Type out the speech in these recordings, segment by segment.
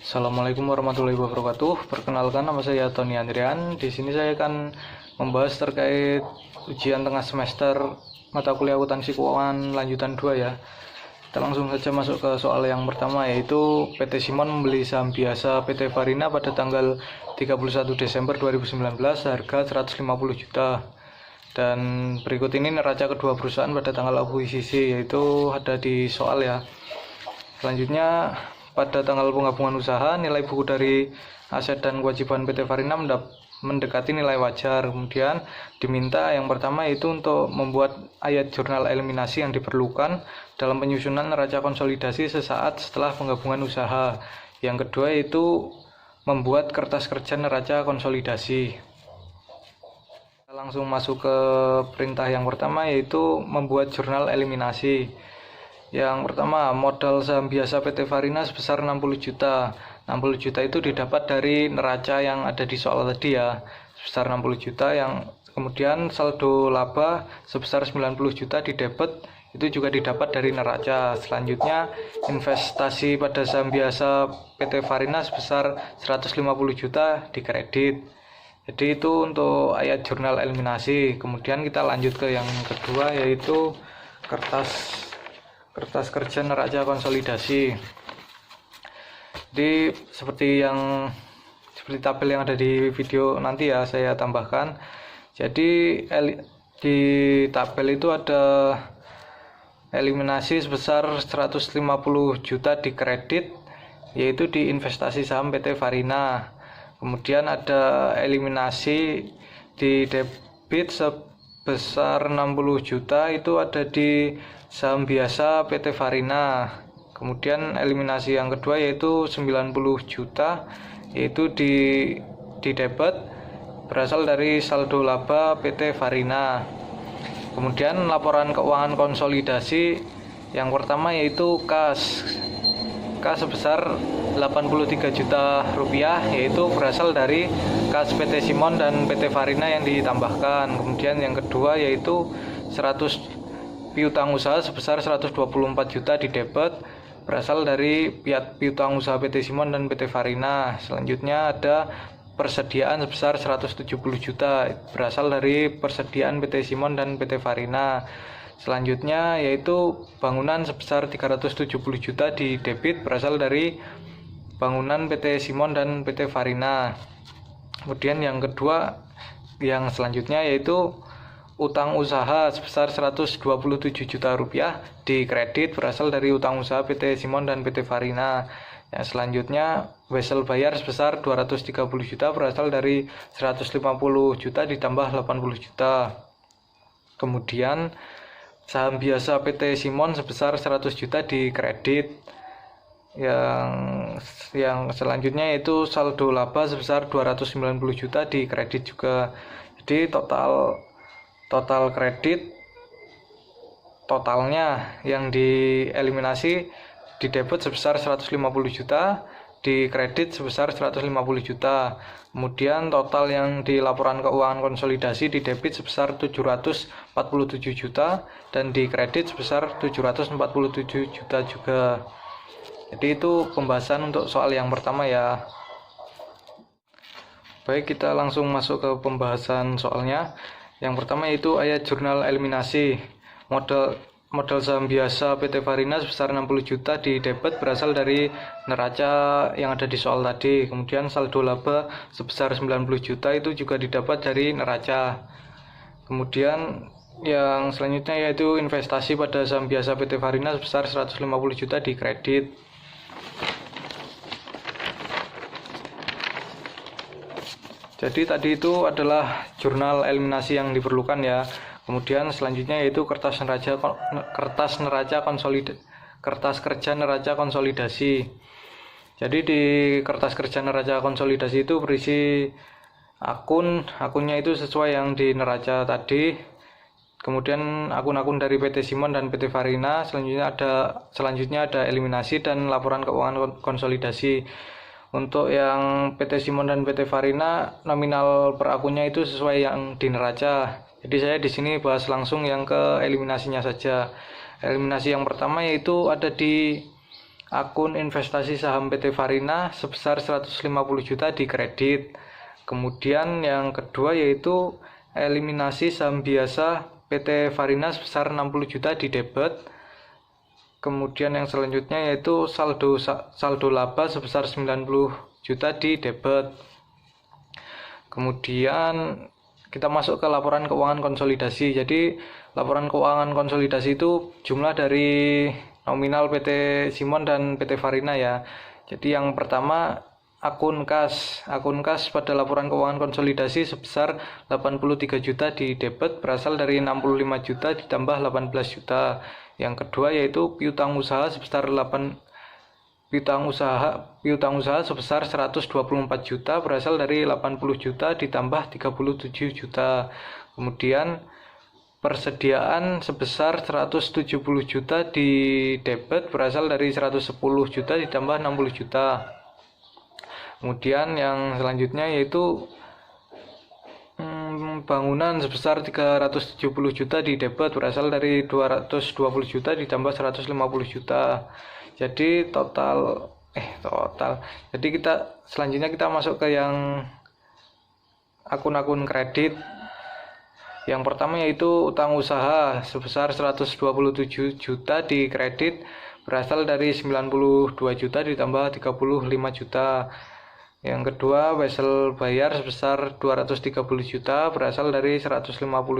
Assalamualaikum warahmatullahi wabarakatuh. Perkenalkan, nama saya Tony Andrian. Di sini saya akan membahas terkait ujian tengah semester mata kuliah akuntansi keuangan lanjutan 2 ya. Kita langsung saja masuk ke soal yang pertama, yaitu PT Simon membeli saham biasa PT Farina pada tanggal 31 Desember 2019 harga 150 juta. Dan berikut ini neraca kedua perusahaan pada tanggal akuisisi, yaitu ada di soal ya. Selanjutnya, pada tanggal penggabungan usaha, nilai buku dari aset dan kewajiban PT Farina mendekati nilai wajar. Kemudian diminta yang pertama itu untuk membuat ayat jurnal eliminasi yang diperlukan dalam penyusunan neraca konsolidasi sesaat setelah penggabungan usaha. Yang kedua itu membuat kertas kerja neraca konsolidasi. Kita langsung masuk ke perintah yang pertama, yaitu membuat jurnal eliminasi. Yang pertama, modal saham biasa PT Farina sebesar 60 juta. 60 juta itu didapat dari neraca yang ada di soal tadi ya, sebesar 60 juta. Yang kemudian saldo laba sebesar 90 juta di debit, itu juga didapat dari neraca. Selanjutnya, investasi pada saham biasa PT Farina sebesar 150 juta di kredit. Jadi itu untuk ayat jurnal eliminasi. Kemudian kita lanjut ke yang kedua, yaitu kertas kerja neraca konsolidasi. Jadi seperti tabel yang ada di video nanti ya, saya tambahkan. Jadi di tabel itu ada eliminasi sebesar 150 juta di kredit, yaitu di investasi saham PT Farina. Kemudian ada eliminasi di debit sebesar 60 juta, itu ada di saham biasa PT Farina. Kemudian eliminasi yang kedua yaitu 90 juta, yaitu di debit berasal dari saldo laba PT Farina. Kemudian laporan keuangan konsolidasi yang pertama yaitu kas sebesar 83 juta rupiah, yaitu berasal dari kas PT Simon dan PT Farina yang ditambahkan. Kemudian yang kedua yaitu 100 piutang usaha sebesar 124 juta di debit berasal dari piutang usaha PT Simon dan PT Farina. Selanjutnya ada persediaan sebesar 170 juta berasal dari persediaan PT Simon dan PT Farina. Selanjutnya yaitu bangunan sebesar 370 juta di debit berasal dari bangunan PT Simon dan PT Farina. Kemudian yang kedua, yang selanjutnya yaitu utang usaha sebesar 127 juta rupiah di kredit berasal dari utang usaha PT Simon dan PT Farina. Yang selanjutnya, wesel bayar sebesar 230 juta berasal dari 150 juta ditambah 80 juta. Kemudian saham biasa PT Simon sebesar 100 juta di kredit. Yang selanjutnya yaitu saldo laba sebesar 290 juta di kredit juga. Jadi total kredit totalnya yang dieliminasi di debit sebesar 150 juta, di kredit sebesar 150 juta. Kemudian total yang di laporan keuangan konsolidasi di debit sebesar 747 juta dan di kredit sebesar 747 juta juga. Jadi itu pembahasan untuk soal yang pertama ya. Baik, kita langsung masuk ke pembahasan soalnya. Yang pertama yaitu ayat jurnal eliminasi. Modal saham biasa PT Farina sebesar 60 juta di debit berasal dari neraca yang ada di soal tadi. Kemudian saldo laba sebesar 90 juta itu juga didapat dari neraca. Kemudian yang selanjutnya yaitu investasi pada saham biasa PT Farina sebesar 150 juta di kredit. Jadi tadi itu adalah jurnal eliminasi yang diperlukan ya. Kemudian selanjutnya yaitu kertas kerja neraca konsolidasi. Jadi di kertas kerja neraca konsolidasi itu berisi akunnya itu sesuai yang di neraca tadi. Kemudian akun-akun dari PT Simon dan PT Farina. Selanjutnya ada eliminasi dan laporan keuangan konsolidasi. Untuk yang PT Simon dan PT Farina, nominal per akunnya itu sesuai yang di neraca. Jadi saya di sini bahas langsung yang ke eliminasinya saja. Eliminasi yang pertama yaitu ada di akun investasi saham PT Farina sebesar 150 juta di kredit. Kemudian yang kedua yaitu eliminasi saham biasa PT Farina sebesar 60 juta di debit. Kemudian yang selanjutnya yaitu saldo laba sebesar 90 juta di debit. Kemudian kita masuk ke laporan keuangan konsolidasi. Jadi laporan keuangan konsolidasi itu jumlah dari nominal PT Simon dan PT Farina ya. Jadi yang pertama akun kas pada laporan keuangan konsolidasi sebesar 83 juta di debit berasal dari 65 juta ditambah 18 juta. Yang kedua yaitu piutang usaha sebesar piutang usaha sebesar 124 juta berasal dari 80 juta ditambah 37 juta. Kemudian persediaan sebesar 170 juta di debit berasal dari 110 juta ditambah 60 juta. Kemudian yang selanjutnya yaitu bangunan sebesar 370 juta di debit berasal dari 220 juta ditambah 150 juta. Jadi total. Jadi selanjutnya kita masuk ke yang akun-akun kredit. Yang pertama yaitu utang usaha sebesar 127 juta di kredit berasal dari 92 juta ditambah 35 juta. Yang kedua wesel bayar sebesar 230 juta berasal dari 150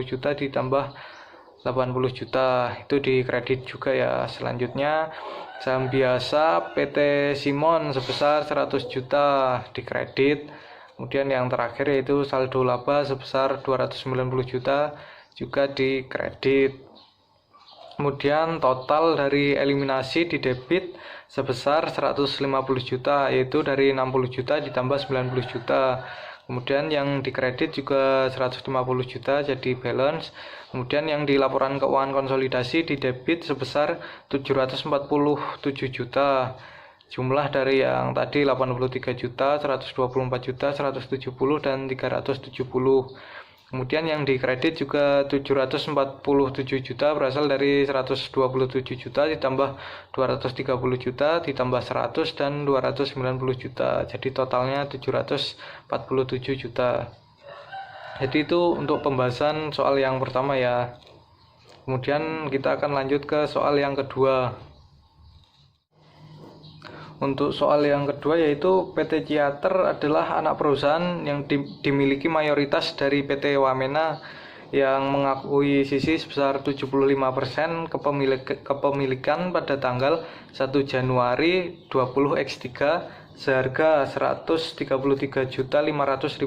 juta ditambah 80 juta. Itu di kredit juga ya. Selanjutnya saham biasa PT Simon sebesar 100 juta di kredit. Kemudian yang terakhir yaitu saldo laba sebesar 290 juta juga di kredit. Kemudian total dari eliminasi di debit sebesar 150 juta yaitu dari 60 juta ditambah 90 juta. Kemudian yang di kredit juga 150 juta jadi balance. Kemudian yang di laporan keuangan konsolidasi di debit sebesar 747 juta. Jumlah dari yang tadi 83 juta, 124 juta, 170 dan 370. Kemudian yang di kredit juga 747 juta berasal dari 127 juta ditambah 230 juta ditambah 100 dan 290 juta. Jadi totalnya 747 juta. Jadi itu untuk pembahasan soal yang pertama ya. Kemudian kita akan lanjut ke soal yang kedua. Untuk soal yang kedua yaitu PT Ciater adalah anak perusahaan yang dimiliki mayoritas dari PT Wamena yang mengakui sisi sebesar 75% kepemilikan pada tanggal 1 Januari 20X3 seharga Rp133.500.000.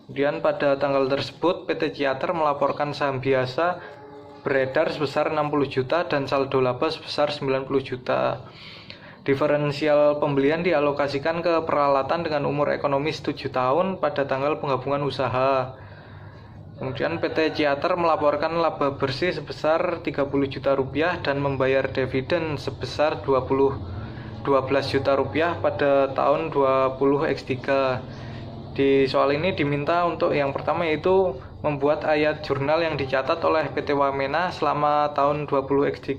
Kemudian pada tanggal tersebut PT Ciater melaporkan saham biasa beredar sebesar 60 juta dan saldo laba sebesar 90 juta. Diferensial pembelian dialokasikan ke peralatan dengan umur ekonomis 7 tahun pada tanggal penggabungan usaha. Kemudian PT Ciater melaporkan laba bersih sebesar 30 juta rupiah dan membayar dividen sebesar 12 juta rupiah pada tahun 20X3. Di soal ini diminta untuk yang pertama yaitu membuat ayat jurnal yang dicatat oleh PT Wamena selama tahun 20X3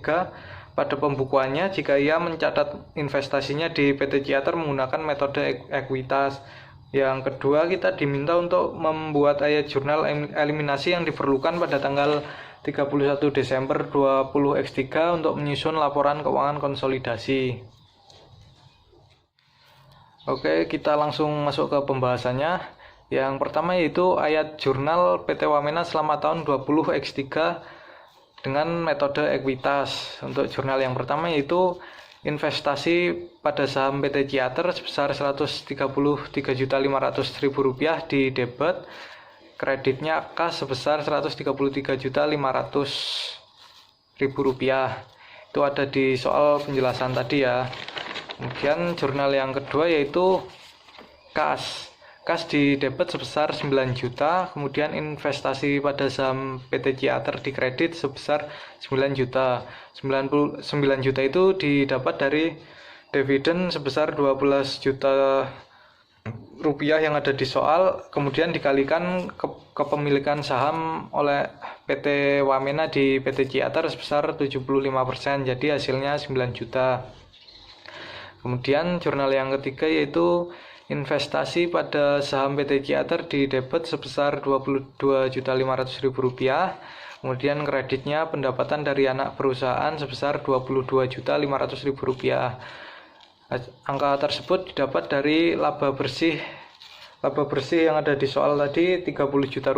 pada pembukuannya jika ia mencatat investasinya di PT Ciater menggunakan metode ekuitas. Yang kedua kita diminta untuk membuat ayat jurnal eliminasi yang diperlukan pada tanggal 31 Desember 20X3 untuk menyusun laporan keuangan konsolidasi. Oke, kita langsung masuk ke pembahasannya. Yang pertama yaitu ayat jurnal PT Wamena selama tahun 20X3 dengan metode ekuitas. Untuk jurnal yang pertama yaitu investasi pada saham PT Ciater sebesar Rp133.500.000 di debit, kreditnya kas sebesar Rp133.500.000. Itu ada di soal penjelasan tadi ya. Kemudian jurnal yang kedua yaitu kas di debit sebesar 9 juta, kemudian investasi pada saham PT Ciater di kredit sebesar 9 juta. 99 juta itu didapat dari dividen sebesar 12 juta rupiah yang ada di soal, kemudian dikalikan kepemilikan saham oleh PT Wamena di PT Ciater sebesar 75%, jadi hasilnya 9 juta. Kemudian jurnal yang ketiga yaitu investasi pada saham PT Ciater di debit sebesar Rp22.500.000. Kemudian kreditnya pendapatan dari anak perusahaan sebesar Rp22.500.000. Angka tersebut didapat dari laba bersih yang ada di soal tadi Rp30 juta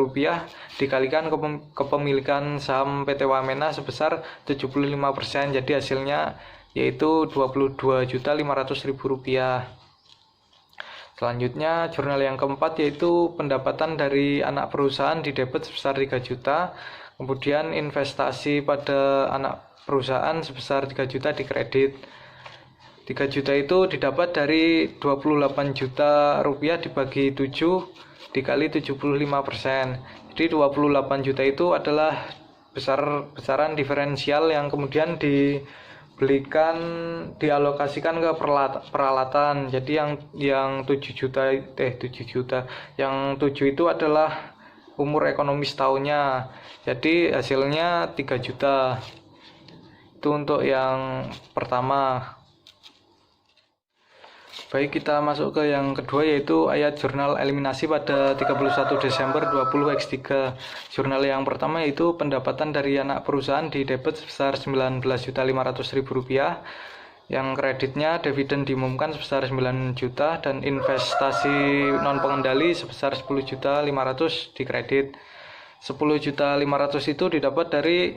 dikalikan kepemilikan saham PT Wamena sebesar 75%. Jadi hasilnya yaitu Rp22.500.000. Selanjutnya jurnal yang keempat yaitu pendapatan dari anak perusahaan di debit sebesar 3 juta. Kemudian investasi pada anak perusahaan sebesar 3 juta di kredit. 3 juta itu didapat dari Rp28 juta dibagi 7 dikali 75%. Jadi 28 juta itu adalah besaran diferensial yang kemudian dialokasikan ke peralatan. Jadi yang 7 juta, yang 7 itu adalah umur ekonomis tahunnya. Jadi hasilnya 3 juta. Itu untuk yang pertama. Baik, kita masuk ke yang kedua yaitu ayat jurnal eliminasi pada 31 Desember 20X3. Jurnal yang pertama yaitu pendapatan dari anak perusahaan di debit sebesar Rp19.500.000. Yang kreditnya dividen diumumkan sebesar 9 juta dan investasi non pengendali sebesar 10.500.000 di kredit. 10.500.000 itu didapat dari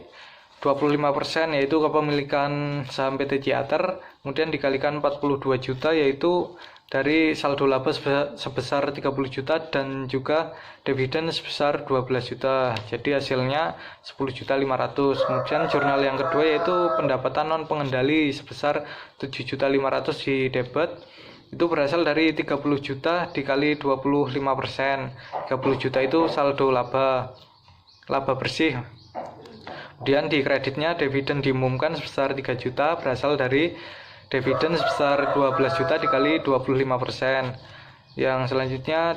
25% yaitu kepemilikan saham PT Ciater, kemudian dikalikan 42 juta yaitu dari saldo laba sebesar 30 juta dan juga dividen sebesar 12 juta. Jadi hasilnya 10.500.000. Kemudian jurnal yang kedua yaitu pendapatan non pengendali sebesar 7.500.000 di debit. Itu berasal dari 30 juta dikali 25%. 30 juta itu saldo laba bersih. Kemudian di kreditnya dividen diumumkan sebesar 3 juta berasal dari dividen sebesar 12 juta dikali 25%. Yang selanjutnya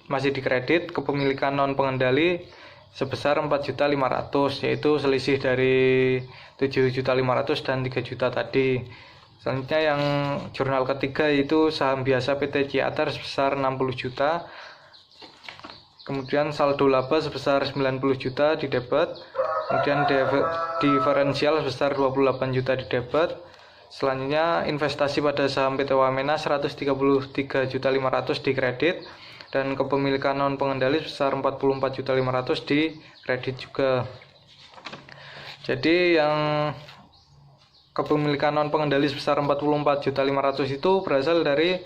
masih di kredit kepemilikan non pengendali sebesar 4.500.000 yaitu selisih dari 7.500.000 dan 3 juta tadi. Selanjutnya yang jurnal ketiga yaitu saham biasa PT Ciater sebesar 60 juta. Kemudian saldo laba sebesar 90 juta di debit. Kemudian diferensial sebesar 28 juta di debit. Selanjutnya investasi pada saham PT Wamena 133.500 di kredit dan kepemilikan non pengendali sebesar 44.500 di kredit juga. Jadi yang kepemilikan non pengendali sebesar 44.500 itu berasal dari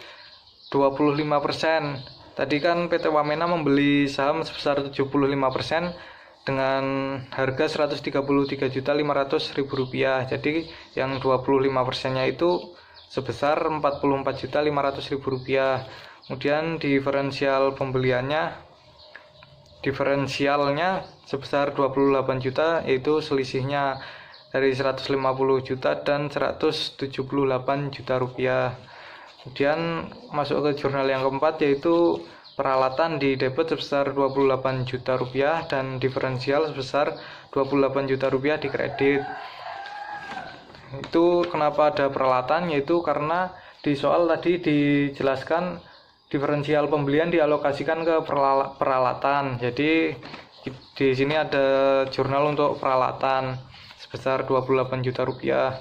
25%. Tadi kan PT Wamena membeli saham sebesar 75% dengan harga Rp133.500.000. Jadi yang 25%-nya itu sebesar Rp44.500.000. Kemudian diferensialnya sebesar 28 juta yaitu selisihnya dari 150 juta dan 178 juta rupiah. Kemudian masuk ke jurnal yang keempat yaitu peralatan di debit sebesar 28 juta rupiah dan diferensial sebesar 28 juta rupiah di kredit. Itu kenapa ada peralatan, yaitu karena di soal tadi dijelaskan diferensial pembelian dialokasikan ke peralatan. Jadi di sini ada jurnal untuk peralatan sebesar 28 juta rupiah.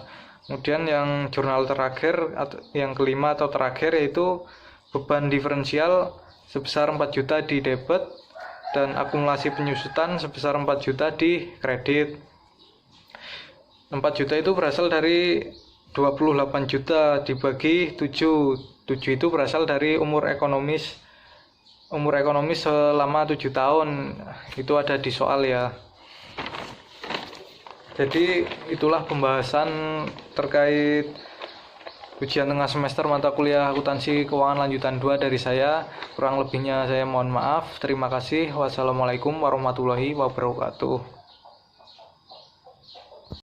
Kemudian yang jurnal terakhir atau yang kelima atau terakhir yaitu beban diferensial sebesar 4 juta di debit dan akumulasi penyusutan sebesar 4 juta di kredit. 4 juta itu berasal dari 28 juta dibagi 7. 7 itu berasal dari umur ekonomis selama 7 tahun. Itu ada di soal ya. Jadi itulah pembahasan terkait ujian tengah semester mata kuliah akuntansi keuangan lanjutan 2 dari saya. Kurang lebihnya saya mohon maaf. Terima kasih. Wassalamualaikum warahmatullahi wabarakatuh.